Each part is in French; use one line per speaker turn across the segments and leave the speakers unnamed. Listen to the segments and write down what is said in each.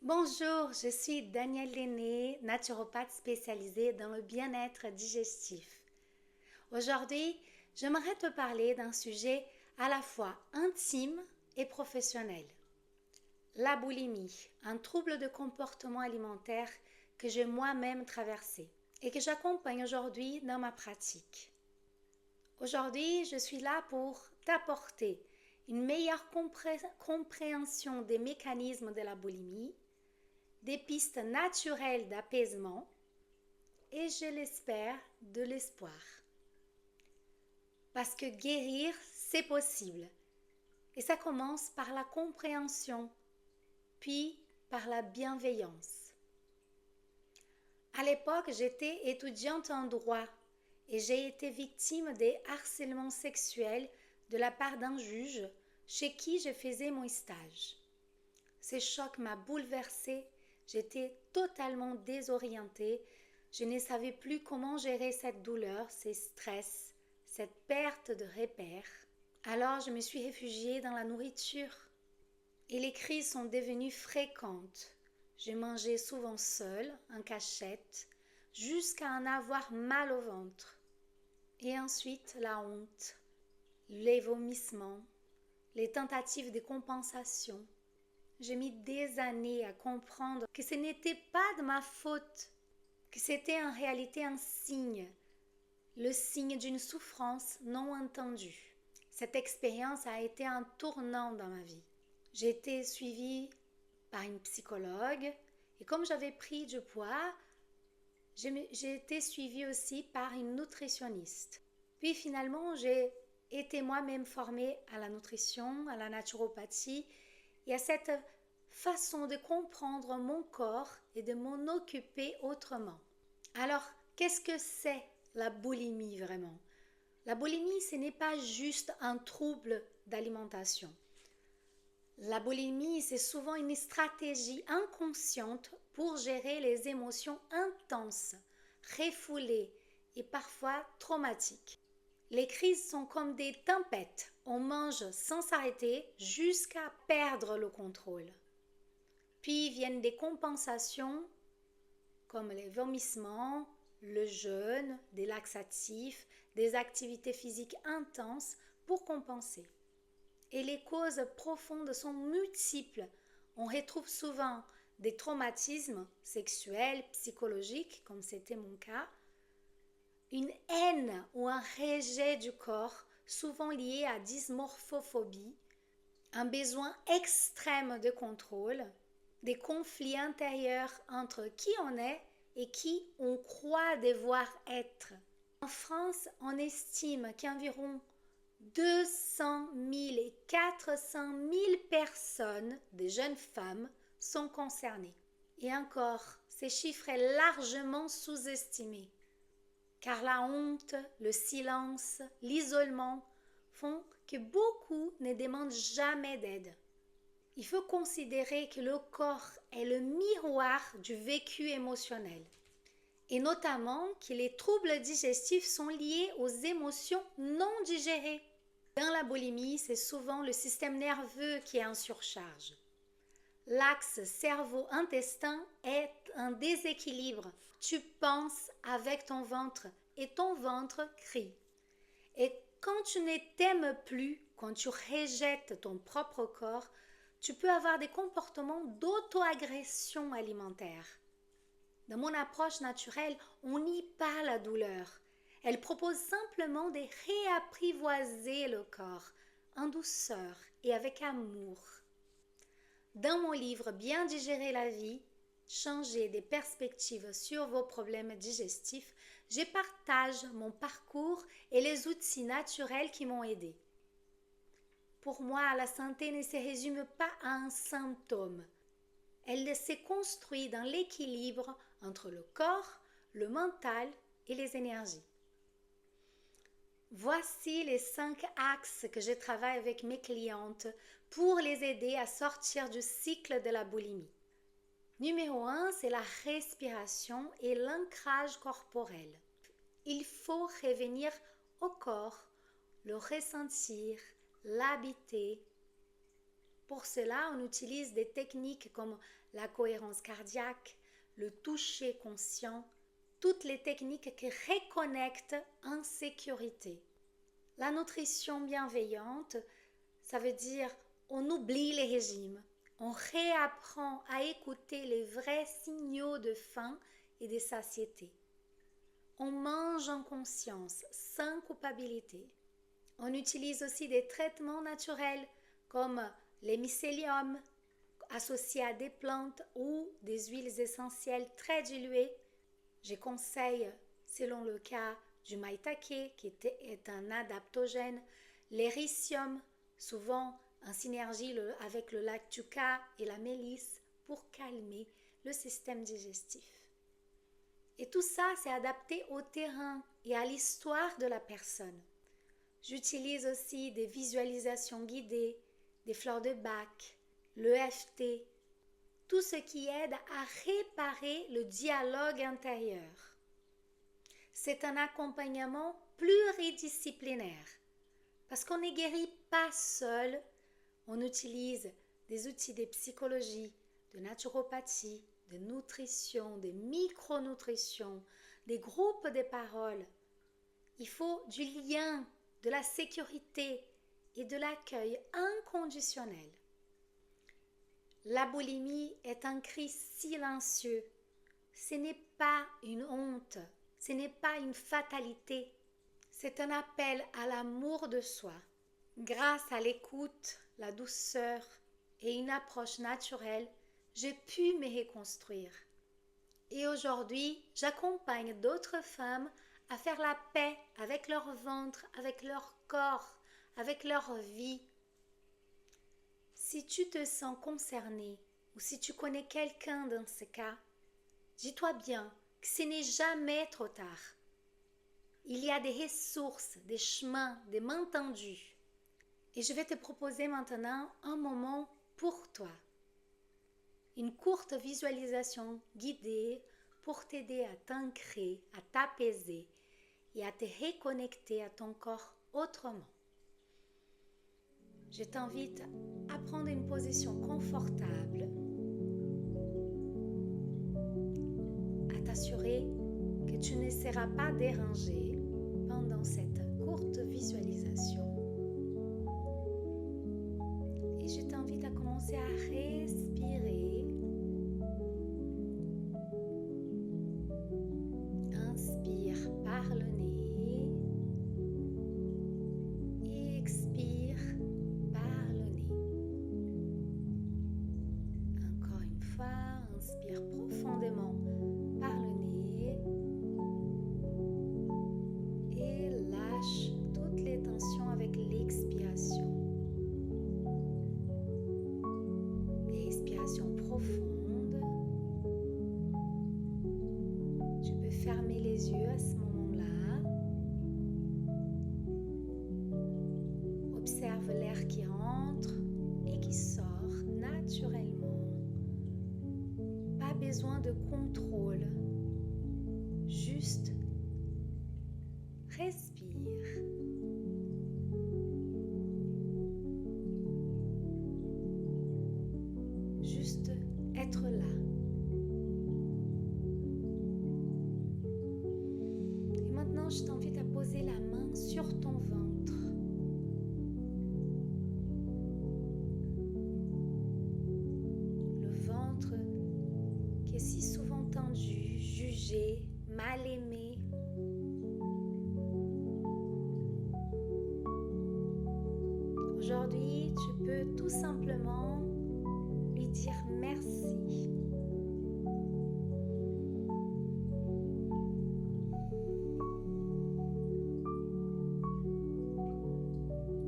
Bonjour, je suis Danielle Lenné, naturopathe spécialisée dans le bien-être digestif. Aujourd'hui, j'aimerais te parler d'un sujet à la fois intime et professionnel. La boulimie, un trouble de comportement alimentaire que j'ai moi-même traversé et que j'accompagne aujourd'hui dans ma pratique. Aujourd'hui, je suis là pour t'apporter une meilleure compréhension des mécanismes de la boulimie, des pistes naturelles d'apaisement et, je l'espère, de l'espoir. Parce que guérir, c'est possible. Et ça commence par la compréhension, puis par la bienveillance. À l'époque, j'étais étudiante en droit et j'ai été victime des harcèlements sexuels de la part d'un juge chez qui je faisais mon stage. Ce choc m'a bouleversée, j'étais totalement désorientée, je ne savais plus comment gérer cette douleur, ces stress, cette perte de repères. Alors je me suis réfugiée dans la nourriture et les crises sont devenues fréquentes. Je mangeais souvent seule, en cachette, jusqu'à en avoir mal au ventre. Et ensuite la honte, les vomissements, les tentatives de compensation. J'ai mis des années à comprendre que ce n'était pas de ma faute, que c'était en réalité un signe, le signe d'une souffrance non entendue. Cette expérience a été un tournant dans ma vie. J'ai été suivie par une psychologue et comme j'avais pris du poids, j'ai été suivie aussi par une nutritionniste. Puis finalement, j'ai été moi-même formée à la nutrition, à la naturopathie et à cette façon de comprendre mon corps et de m'en occuper autrement. Alors, qu'est-ce que c'est la boulimie vraiment? La boulimie, ce n'est pas juste un trouble d'alimentation. La boulimie, c'est souvent une stratégie inconsciente pour gérer les émotions intenses, refoulées et parfois traumatiques. Les crises sont comme des tempêtes. On mange sans s'arrêter jusqu'à perdre le contrôle. Puis viennent des compensations comme les vomissements, le jeûne, des laxatifs, des activités physiques intenses pour compenser. Et les causes profondes sont multiples. On retrouve souvent des traumatismes sexuels, psychologiques, comme c'était mon cas, une haine ou un rejet du corps, souvent lié à dysmorphophobie, un besoin extrême de contrôle, des conflits intérieurs entre qui on est et qui on croit devoir être. En France, on estime qu'environ 200 000 et 400 000 personnes, des jeunes femmes, sont concernées. Et encore, ce chiffre est largement sous-estimé, car la honte, le silence, l'isolement font que beaucoup ne demandent jamais d'aide. Il faut considérer que le corps est le miroir du vécu émotionnel et notamment que les troubles digestifs sont liés aux émotions non digérées. Dans la boulimie, c'est souvent le système nerveux qui est en surcharge. L'axe cerveau-intestin est en déséquilibre. Tu penses avec ton ventre et ton ventre crie. Et quand tu ne t'aimes plus, quand tu rejettes ton propre corps, tu peux avoir des comportements d'auto-agression alimentaire. Dans mon approche naturelle, on nie pas la douleur. Elle propose simplement de réapprivoiser le corps en douceur et avec amour. Dans mon livre Bien digérer la vie, changer des perspectives sur vos problèmes digestifs, je partage mon parcours et les outils naturels qui m'ont aidé. Pour moi, la santé ne se résume pas à un symptôme. Elle se construit dans l'équilibre entre le corps, le mental et les énergies. Voici les 5 axes que je travaille avec mes clientes pour les aider à sortir du cycle de la boulimie. Numéro 1, c'est la respiration et l'ancrage corporel. Il faut revenir au corps, le ressentir, l'habiter Pour cela, on utilise des techniques comme la cohérence cardiaque, le toucher conscient, toutes les techniques qui reconnectent en sécurité. La nutrition bienveillante, ça veut dire on oublie les régimes, on réapprend à écouter les vrais signaux de faim et de satiété. On mange en conscience, sans culpabilité. On utilise aussi des traitements naturels comme les mycéliums associés à des plantes ou des huiles essentielles très diluées. Je conseille, selon le cas du maïtake, qui est un adaptogène, l'éricium, souvent en synergie avec le lactuca et la mélisse pour calmer le système digestif. Et tout ça, c'est adapté au terrain et à l'histoire de la personne. J'utilise aussi des visualisations guidées, des fleurs de Bach, l'EFT, tout ce qui aide à réparer le dialogue intérieur. C'est un accompagnement pluridisciplinaire parce qu'on ne guérit pas seul. On utilise des outils de psychologie, de naturopathie, de nutrition, de micronutrition, des groupes de paroles. Il faut du lien, de la sécurité et de l'accueil inconditionnel. La boulimie est un cri silencieux. Ce n'est pas une honte, ce n'est pas une fatalité. C'est un appel à l'amour de soi. Grâce à l'écoute, la douceur et une approche naturelle, j'ai pu me reconstruire. Et aujourd'hui, j'accompagne d'autres femmes à faire la paix avec leur ventre, avec leur corps, avec leur vie. Si tu te sens concerné ou si tu connais quelqu'un dans ce cas, dis-toi bien que ce n'est jamais trop tard. Il y a des ressources, des chemins, des mains tendues. Et je vais te proposer maintenant un moment pour toi. Une courte visualisation guidée pour t'aider à t'ancrer, à t'apaiser et à te reconnecter à ton corps autrement. Je t'invite à prendre une position confortable, à t'assurer que tu ne seras pas dérangé pendant cette courte visualisation. Et je t'invite à commencer à respirer. Inspire par le nez et expire par le nez. Encore une fois, inspire profondément par le nez et lâche toutes les tensions avec l'expiration. Expiration profonde. Tu peux fermer les yeux à ce moment-là. Observe l'air qui entre et qui sort naturellement. Pas besoin de contrôle. Juste respire. Juste être là. Et maintenant, je t'invite à poser la main sur ton ventre. Le ventre qui est si souvent tendu, jugé, mal aimé. Aujourd'hui, tu peux tout simplement lui dire merci.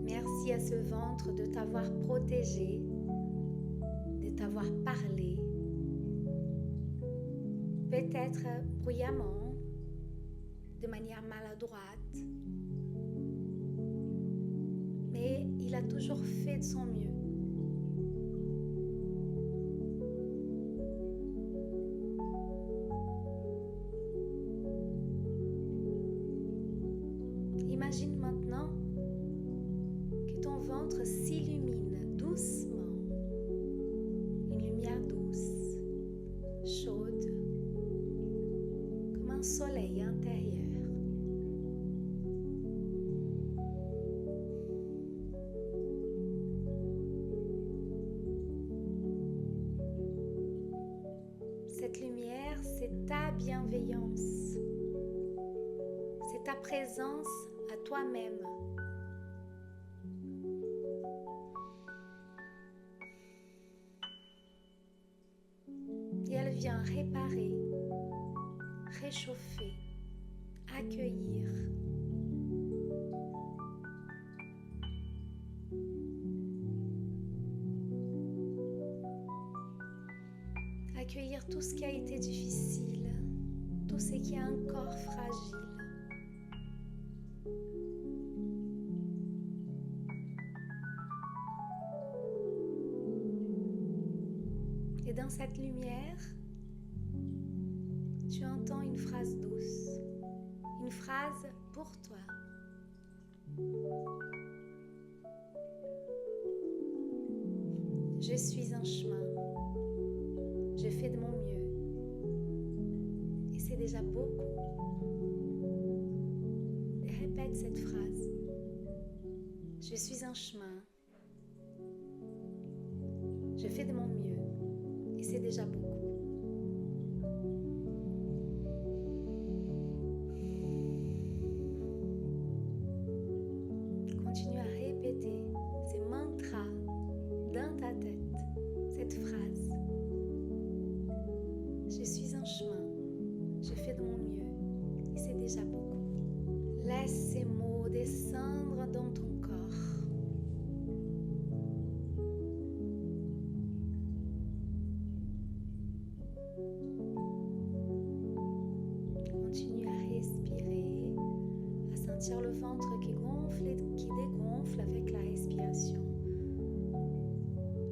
Merci à ce ventre de t'avoir protégé, de t'avoir parlé, peut-être bruyamment, de manière maladroite, mais il a toujours fait de son mieux. Imagine maintenant que ton ventre s'illumine doucement Cette lumière, c'est ta bienveillance. C'est ta présence à toi-même. Et elle vient réparer, réchauffer, accueillir. Accueillir tout ce qui a été difficile, tout ce qui est encore fragile. Et dans cette lumière, tu entends une phrase douce, une phrase pour toi. Je suis en chemin. Je fais de mon mieux. Et c'est déjà beaucoup. Et répète cette phrase. Je suis en chemin. Je fais de mon mieux. Et c'est déjà beaucoup. Continue à répéter ces mantras dans ta tête. Cette phrase. Je suis en chemin, je fais de mon mieux et c'est déjà beaucoup. Laisse ces mots descendre dans ton corps. Continue à respirer, à sentir le ventre qui gonfle et qui dégonfle avec la respiration.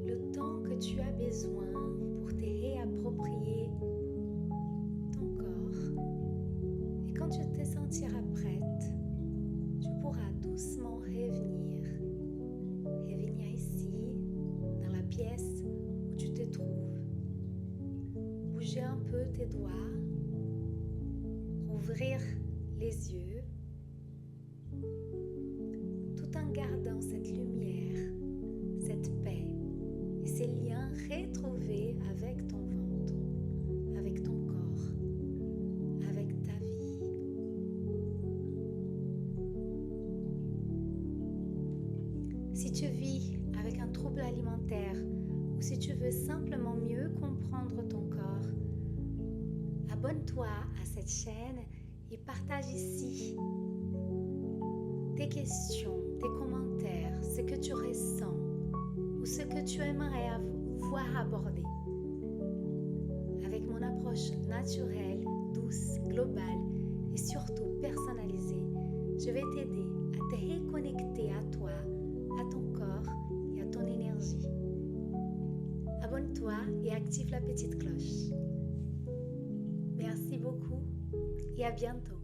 Le temps que tu as besoin pour te réapproprier quand tu te sentiras prête, tu pourras doucement revenir ici, dans la pièce où tu te trouves. Bouger un peu tes doigts, ouvrir les yeux, tout en gardant cette lumière, cette paix et ces liens retrouvés avec ton ventre, avec ton corps, avec ta vie. Si tu vis avec un trouble alimentaire ou si tu veux simplement mieux comprendre ton corps, abonne-toi à cette chaîne et partage ici tes questions, tes commentaires, ce que tu ressens ou ce que tu aimerais voir abordé. Avec mon approche naturelle, douce, globale et surtout personnalisée, je vais t'aider à te reconnecter à toi, à ton corps et à ton énergie. Abonne-toi et active la petite cloche. Merci beaucoup et à bientôt.